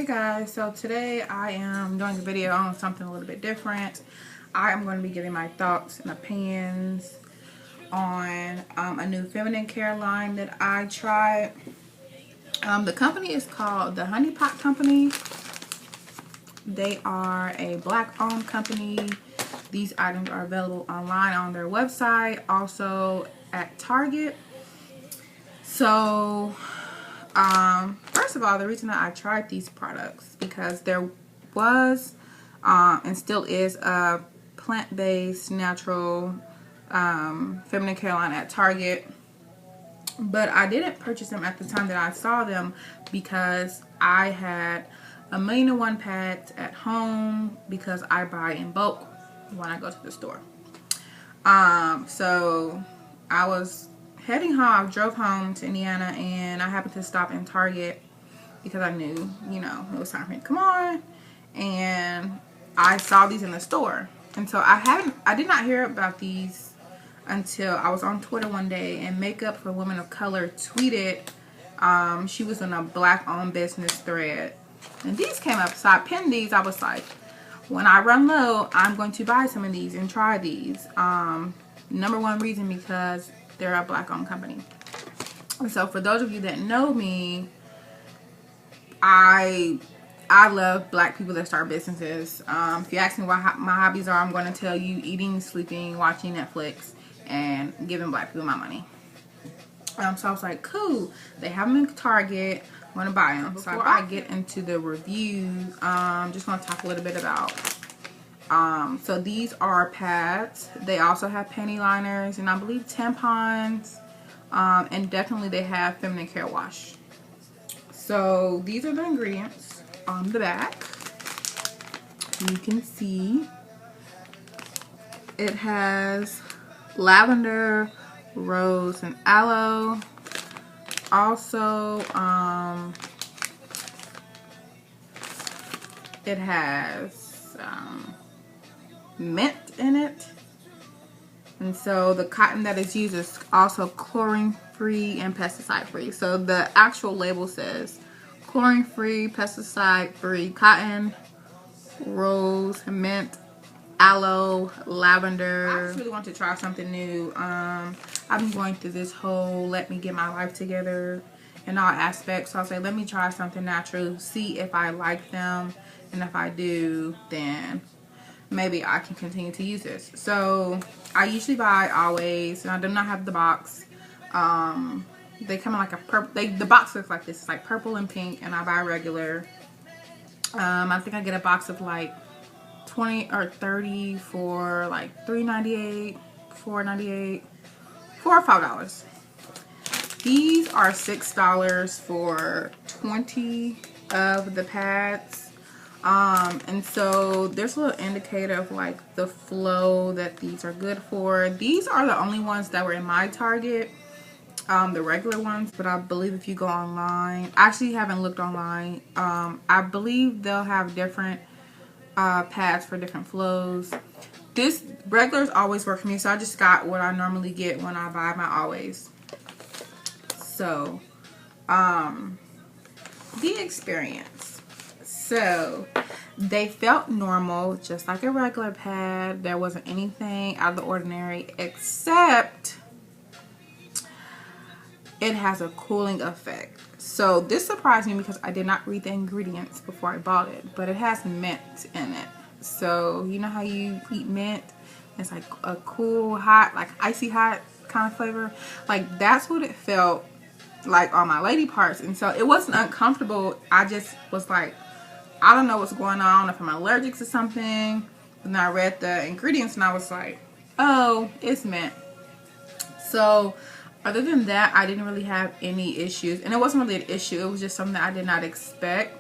Guys, so today I am doing a video on something a little bit different. I am going to be giving my thoughts and opinions on a new feminine care line that I tried. The company is called the Honey Pot Company. They are a black owned company. These items are available online on their website, also at Target. So first of all, the reason that I tried these products because there was and still is a plant-based natural feminine care line at Target, but I didn't purchase them at the time that I saw them because I had 1,000,001 pads at home because I buy in bulk when I go to the store. So I was heading home. I drove home to Indiana and I happened to stop in Target because I knew, it was time for me to come on. And I saw these in the store. And so I did not hear about these until I was on Twitter one day and Makeup for Women of Color tweeted, she was in a black owned business thread. And these came up, so I pinned these. I was like, when I run low, I'm going to buy some of these and try these. Number one reason, because they're a black owned company. And so for those of you that know me, I love black people that start businesses. If you ask me what my hobbies are, I'm going to tell you eating, sleeping, watching Netflix, and giving black people my money. So I was like, cool, they have them in Target, I'm going to buy them. Before I get into the review, I'm just going to talk a little bit about, so these are pads. They also have panty liners and I believe tampons, and definitely they have feminine care wash. So these are the ingredients on the back. You can see it has lavender, rose, and aloe. Also, it has mint in it. And so the cotton that is used is also chlorine free and pesticide free. So the actual label says chlorine free, pesticide free cotton, rose, mint, aloe, lavender. I just really want to try something new. I've been going through this whole let me get my life together in all aspects. So I'll say let me try something natural, see if I like them, and if I do, then maybe I can continue to use this. So I usually buy Always, and I do not have the box. They come in like a purple. The box looks like this. It's like purple and pink, and I buy regular. I think I get a box of like 20 or 30 for like $3.98, $4.98, $4 or $5. These are $6 for 20 of the pads. And so there's a little indicator of like the flow that these are good for. These are the only ones that were in my Target, the regular ones, but I believe if you go online, I actually haven't looked online, I believe they'll have different pads for different flows. This regulars always work for me, so I just got what I normally get when I buy my Always. So the experience, so they felt normal, just like a regular pad. There wasn't anything out of the ordinary, except it has a cooling effect. So this surprised me because I did not read the ingredients before I bought it, but it has mint in it. So you know how you eat mint? It's like a cool, hot, like icy hot kind of flavor. Like that's what it felt like on my lady parts. And so it wasn't uncomfortable. I just was like, I don't know what's going on, if I'm allergic to something. And then I read the ingredients and I was like, oh, it's mint. So other than that, I didn't really have any issues. And it wasn't really an issue. It was just something that I did not expect.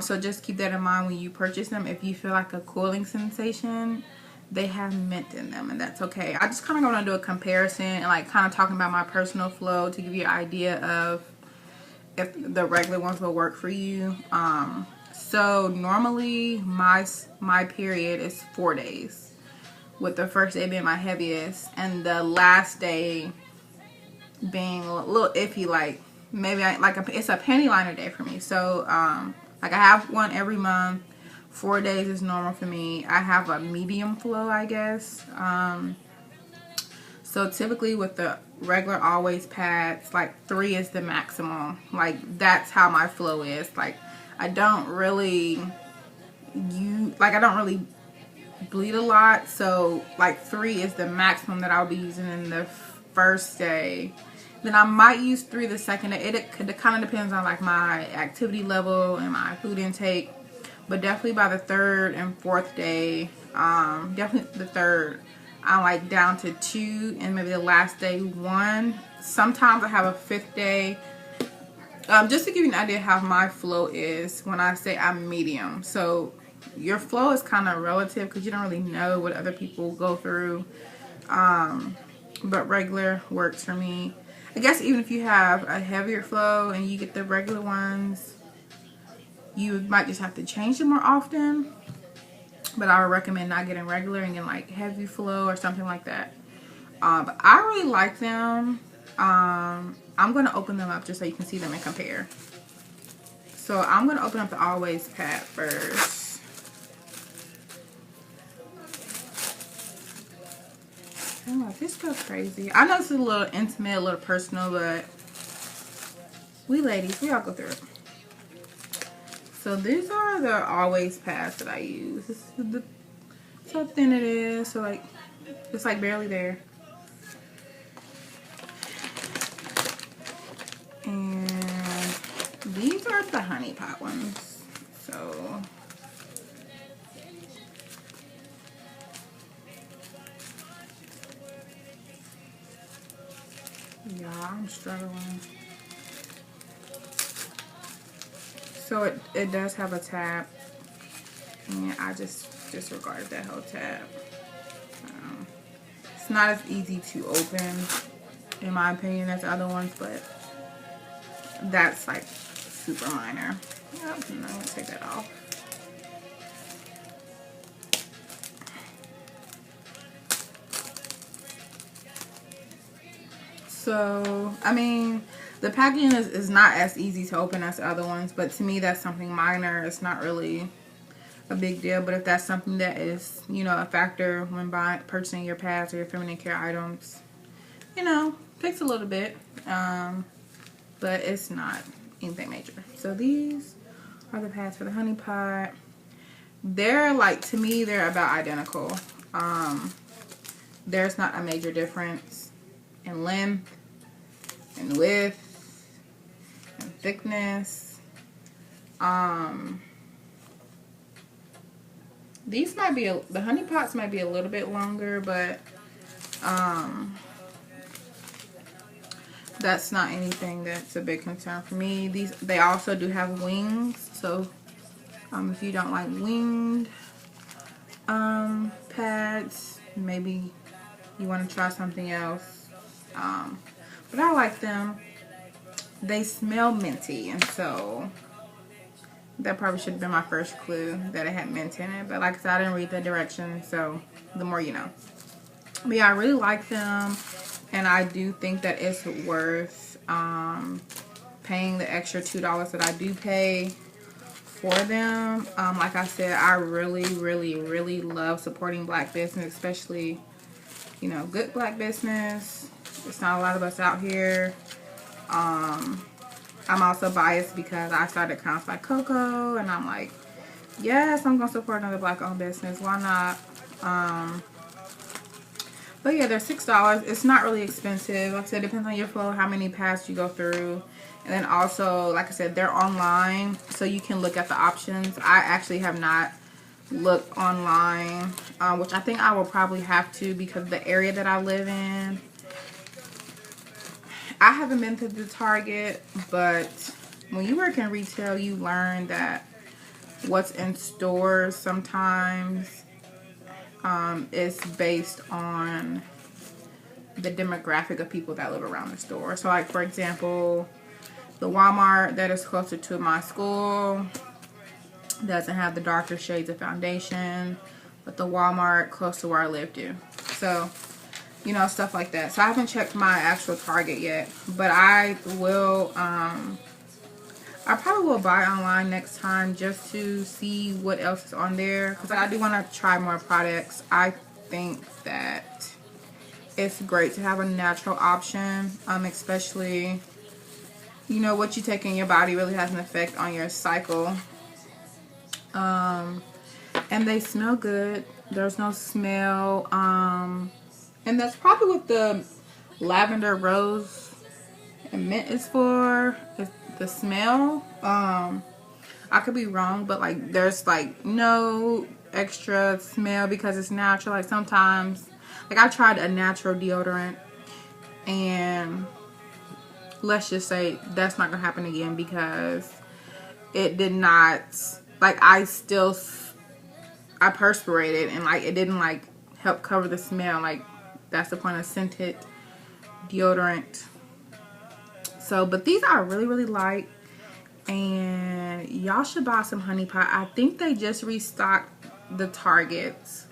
So just keep that in mind when you purchase them. If you feel like a cooling sensation, they have mint in them, and that's okay. I just kind of want to do a comparison and like kind of talking about my personal flow to give you an idea of if the regular ones will work for you. So normally my period is 4 days, with the first day being my heaviest and the last day being a little iffy. Like maybe it's a panty liner day for me. So Like I have one every month. 4 days is normal for me. I have a medium flow, I guess. So typically with the regular always pads, like 3 is the maximum. Like that's how my flow is. Like I don't really I don't really bleed a lot, so like 3 is the maximum that I'll be using in the first day. Then I might use 3 the second day. It kind of depends on like my activity level and my food intake, but definitely by the 3rd and 4th day, definitely the 3rd, I'm like down to 2, and maybe the last day 1. Sometimes I have a 5th day. Just to give you an idea how my flow is when I say I'm medium. So your flow is kind of relative because you don't really know what other people go through. But regular works for me. I guess even if you have a heavier flow and you get the regular ones, you might just have to change them more often. But I would recommend not getting regular and getting like heavy flow or something like that. But I really like them. I'm going to open them up just so you can see them and compare. So I'm going to open up the Always pad first. Oh, this goes crazy. I know this is a little intimate, a little personal, but we ladies, we all go through it. So these are the Always pads that I use. This is how thin it is. So like, it's like barely there. And these are the honey pot ones. So yeah, I'm struggling. So it does have a tab, and I just disregarded that whole tab. It's not as easy to open, in my opinion, as the other ones, but that's like super minor. Yep, and I'm gonna take that off. So, I mean, the packaging is not as easy to open as the other ones, but to me that's something minor. It's not really a big deal, but if that's something that is, you know, a factor when purchasing your pads or your feminine care items, you know, takes a little bit, but it's not anything major. So these are the pads for the honey pot. They're like, to me, they're about identical. There's not a major difference in length and width and thickness. These might be the honey pots might be a little bit longer, but that's not anything that's a big concern for me. They also do have wings, so if you don't like winged pads, maybe you want to try something else. But I like them. They smell minty, and so that probably should have been my first clue that it had mint in it. But like I said, I didn't read the directions, so the more you know. But yeah, I really like them, and I do think that it's worth paying the extra $2 that I do pay for them. Like I said, I really, really, really love supporting black business, especially, you know, good black business. There's not a lot of us out here. I'm also biased because I started Counts by Coco, and I'm like, yes, I'm going to support another black-owned business. Why not? But yeah, they're $6. It's not really expensive. Like I said, it depends on your flow, how many pads you go through. And then also, like I said, they're online, so you can look at the options. I actually have not looked online, which I think I will probably have to because the area that I live in, I haven't been to the Target, but when you work in retail, you learn that what's in stores sometimes is based on the demographic of people that live around the store. So like, for example, the Walmart that is closer to my school doesn't have the darker shades of foundation, but the Walmart close to where I live do. So, you know, stuff like that. So I haven't checked my actual Target yet, but I will, I probably will buy online next time just to see what else is on there, because I do want to try more products. I think that it's great to have a natural option, especially, you know, what you take in your body really has an effect on your cycle. And they smell good. There's no smell. And that's probably what the lavender, rose, and mint is for. Is the smell. I could be wrong, but like there's like no extra smell because it's natural. Like sometimes, like I tried a natural deodorant, and let's just say that's not gonna happen again because it did not, like I perspirated and like it didn't like help cover the smell. Like that's the point of scented deodorant. So, but these are really, really light, and y'all should buy some honey pot. I think they just restocked the Targets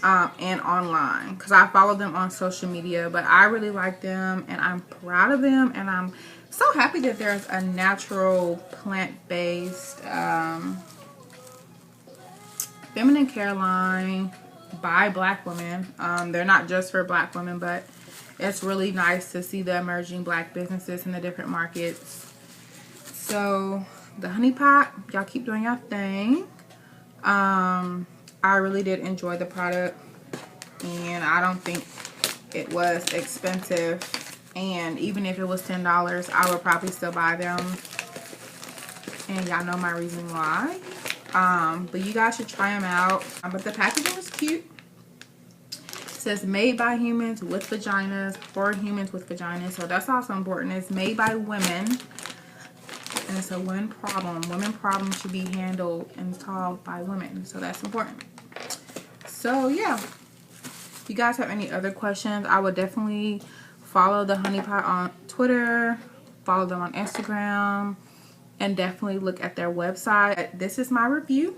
and online, because I follow them on social media. But I really like them and I'm proud of them, and I'm so happy that there's a natural plant-based feminine care line by black women. They're not just for black women, but it's really nice to see the emerging black businesses in the different markets. So the honey pot, y'all keep doing your thing. I really did enjoy the product, and I don't think it was expensive. And even if it was $10, I would probably still buy them. And y'all know my reason why. But you guys should try them out. But the packaging was cute. It says made by humans with vaginas for humans with vaginas. So that's also important. It's made by women. And it's a women problem. Women problems should be handled and solved by women. So that's important. So yeah. If you guys have any other questions, I would definitely follow the Honey Pot on Twitter. Follow them on Instagram. And definitely look at their website. This is my review.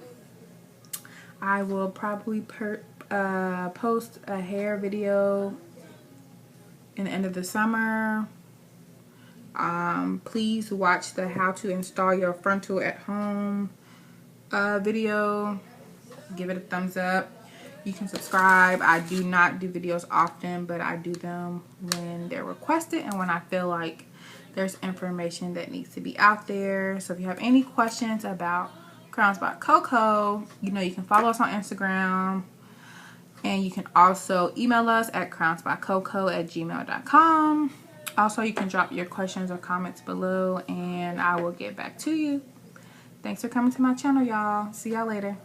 I will probably post a hair video in the end of the summer. Please watch the how to install your frontal at home video. Give it a thumbs up. You can subscribe. I do not do videos often, but I do them when they're requested and when I feel like there's information that needs to be out there. So if you have any questions about Crowns by Coco, you know, you can follow us on Instagram. And you can also email us at crownsbycoco@gmail.com. Also, you can drop your questions or comments below, and I will get back to you. Thanks for coming to my channel, y'all. See y'all later.